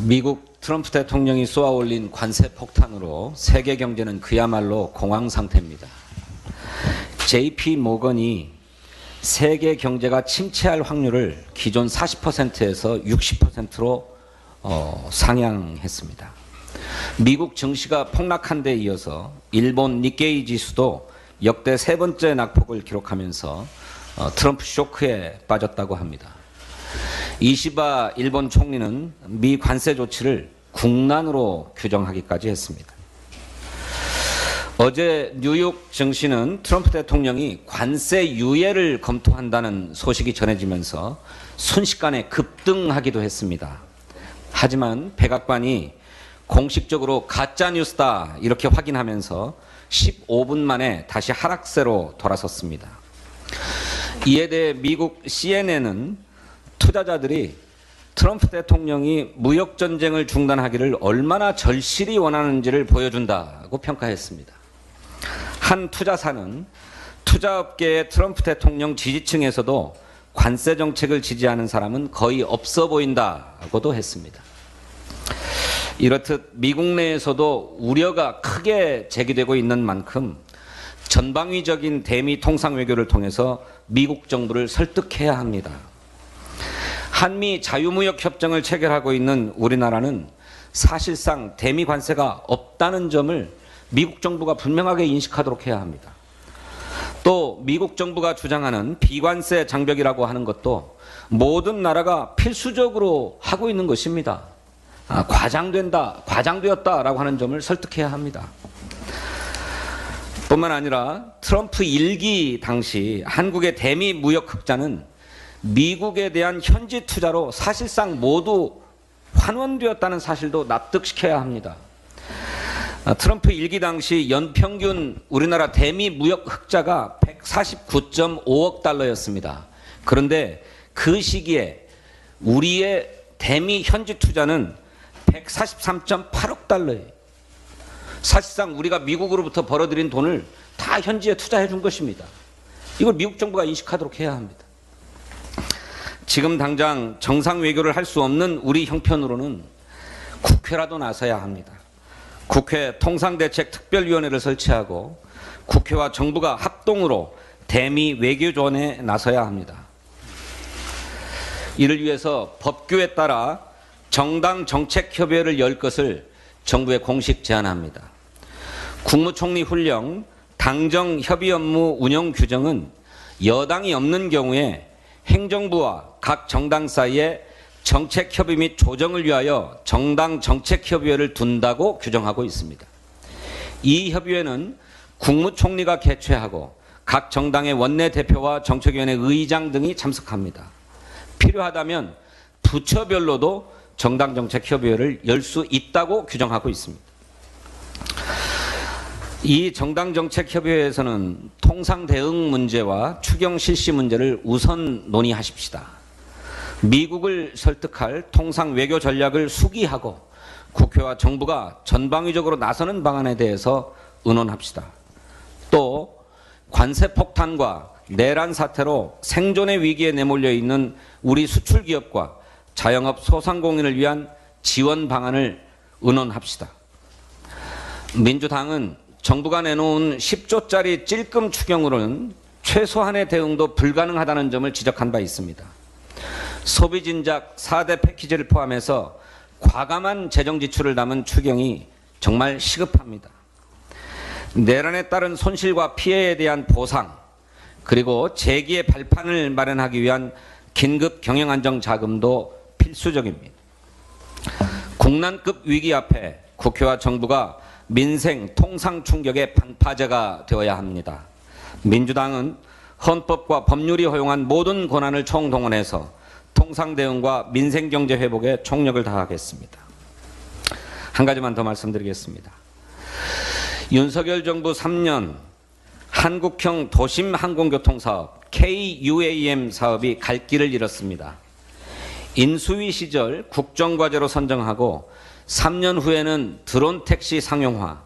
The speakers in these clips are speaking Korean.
미국 트럼프 대통령이 쏘아올린 관세 폭탄으로 세계 경제는 그야말로 공황 상태입니다. JP 모건이 세계 경제가 침체할 확률을 기존 40%에서 60%로 상향했습니다. 미국 증시가 폭락한 데 이어서 일본 니케이 지수도 역대 세 번째 낙폭을 기록하면서 트럼프 쇼크에 빠졌다고 합니다. 이시바 일본 총리는 미 관세 조치를 국난으로 규정하기까지 했습니다. 어제 뉴욕 증시는 트럼프 대통령이 관세 유예를 검토한다는 소식이 전해지면서 순식간에 급등하기도 했습니다. 하지만 백악관이 공식적으로 가짜뉴스다 이렇게 확인하면서 15분 만에 다시 하락세로 돌아섰습니다. 이에 대해 미국 CNN은 투자자들이 트럼프 대통령이 무역전쟁을 중단하기를 얼마나 절실히 원하는지를 보여준다고 평가했습니다. 한 투자사는 투자업계의 트럼프 대통령 지지층에서도 관세 정책을 지지하는 사람은 거의 없어 보인다고도 했습니다. 이렇듯 미국 내에서도 우려가 크게 제기되고 있는 만큼 전방위적인 대미 통상 외교를 통해서 미국 정부를 설득해야 합니다. 한미 자유무역 협정을 체결하고 있는 우리나라는 사실상 대미 관세가 없다는 점을 미국 정부가 분명하게 인식하도록 해야 합니다. 또 미국 정부가 주장하는 비관세 장벽이라고 하는 것도 모든 나라가 필수적으로 하고 있는 것입니다. 과장되었다라고 하는 점을 설득해야 합니다. 뿐만 아니라 트럼프 1기 당시 한국의 대미 무역 흑자는 미국에 대한 현지 투자로 사실상 모두 환원되었다는 사실도 납득시켜야 합니다. 트럼프 1기 당시 연평균 우리나라 대미 무역 흑자가 149.5억 달러였습니다. 그런데 그 시기에 우리의 대미 현지 투자는 143.8억 달러예요. 사실상 우리가 미국으로부터 벌어들인 돈을 다 현지에 투자해 준 것입니다. 이걸 미국 정부가 인식하도록 해야 합니다. 지금 당장 정상 외교를 할 수 없는 우리 형편으로는 국회라도 나서야 합니다. 국회 통상대책특별위원회를 설치하고 국회와 정부가 합동으로 대미 외교조언에 나서야 합니다. 이를 위해서 법규에 따라 정당 정책협의회를 열 것을 정부에 공식 제안합니다. 국무총리 훈령, 당정 협의 업무 운영 규정은 여당이 없는 경우에 행정부와 각 정당 사이에 정책협의 및 조정을 위하여 정당 정책협의회를 둔다고 규정하고 있습니다. 이 협의회는 국무총리가 개최하고 각 정당의 원내대표와 정책위원회 의장 등이 참석합니다. 필요하다면 부처별로도 정당 정책협의회를 열 수 있다고 규정하고 있습니다. 이 정당 정책협의회에서는 통상 대응 문제와 추경 실시 문제를 우선 논의하십시다. 미국을 설득할 통상 외교 전략을 수기하고 국회와 정부가 전방위적으로 나서는 방안에 대해서 의논합시다. 또 관세 폭탄과 내란 사태로 생존의 위기에 내몰려 있는 우리 수출 기업과 자영업 소상공인을 위한 지원 방안을 의논합시다. 민주당은 정부가 내놓은 10조짜리 찔끔 추경으로는 최소한의 대응도 불가능하다는 점을 지적한 바 있습니다. 소비진작 4대 패키지를 포함해서 과감한 재정 지출을 담은 추경이 정말 시급합니다. 내란에 따른 손실과 피해에 대한 보상, 그리고 재기의 발판을 마련하기 위한 긴급 경영안정 자금도 필수적입니다. 국난급 위기 앞에 국회와 정부가 민생 통상 충격의 방파제가 되어야 합니다. 민주당은 헌법과 법률이 허용한 모든 권한을 총동원해서 통상 대응과 민생 경제 회복에 총력을 다하겠습니다. 한 가지만 더 말씀드리겠습니다. 윤석열 정부 3년 한국형 도심 항공교통사업 KUAM 사업이 갈 길을 잃었습니다. 인수위 시절 국정과제로 선정하고 3년 후에는 드론 택시 상용화,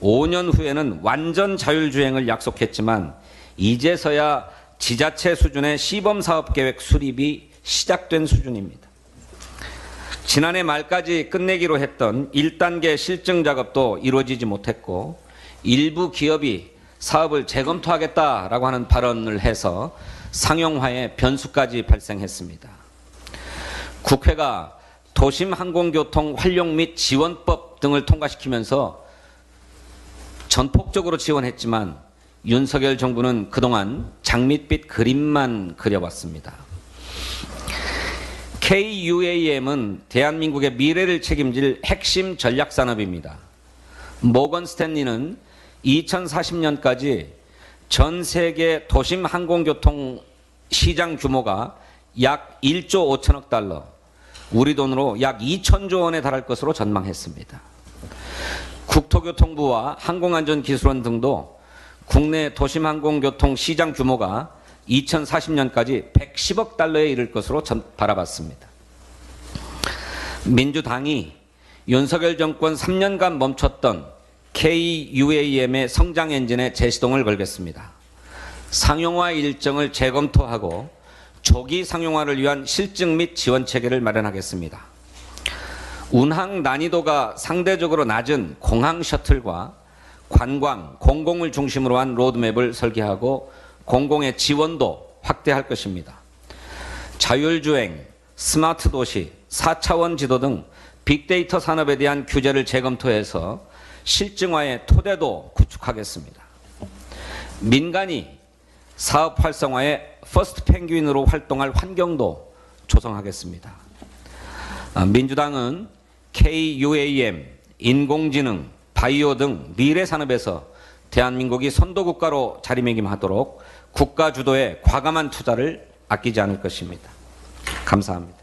5년 후에는 완전 자율주행을 약속했지만 이제서야 지자체 수준의 시범사업계획 수립이 시작된 수준입니다. 지난해 말까지 끝내기로 했던 1단계 실증 작업도 이루어지지 못했고 일부 기업이 사업을 재검토하겠다라고 하는 발언을 해서 상용화에 변수까지 발생했습니다. 국회가 도심항공교통 활용 및 지원법 등을 통과시키면서 전폭적으로 지원했지만 윤석열 정부는 그동안 장밋빛 그림만 그려왔습니다. KUAM은 대한민국의 미래를 책임질 핵심 전략산업입니다. 모건 스탠리는 2040년까지 전 세계 도심 항공교통 시장 규모가 약 1조 5천억 달러, 우리 돈으로 약 2천조 원에 달할 것으로 전망했습니다. 국토교통부와 항공안전기술원 등도 국내 도심항공교통 시장 규모가 2040년까지 110억 달러에 이를 것으로 바라봤습니다. 민주당이 윤석열 정권 3년간 멈췄던 KUAM의 성장 엔진에 재시동을 걸겠습니다. 상용화 일정을 재검토하고 조기 상용화를 위한 실증 및 지원 체계를 마련하겠습니다. 운항 난이도가 상대적으로 낮은 공항 셔틀과 관광, 공공을 중심으로 한 로드맵을 설계하고 공공의 지원도 확대할 것입니다. 자율주행, 스마트 도시, 4차원 지도 등 빅데이터 산업에 대한 규제를 재검토해서 실증화의 토대도 구축하겠습니다. 민간이 사업 활성화에 퍼스트 펭귄으로 활동할 환경도 조성하겠습니다. 민주당은 KUAM, 인공지능, 바이오 등 미래 산업에서 대한민국이 선도국가로 자리매김하도록 국가 주도의 과감한 투자를 아끼지 않을 것입니다. 감사합니다.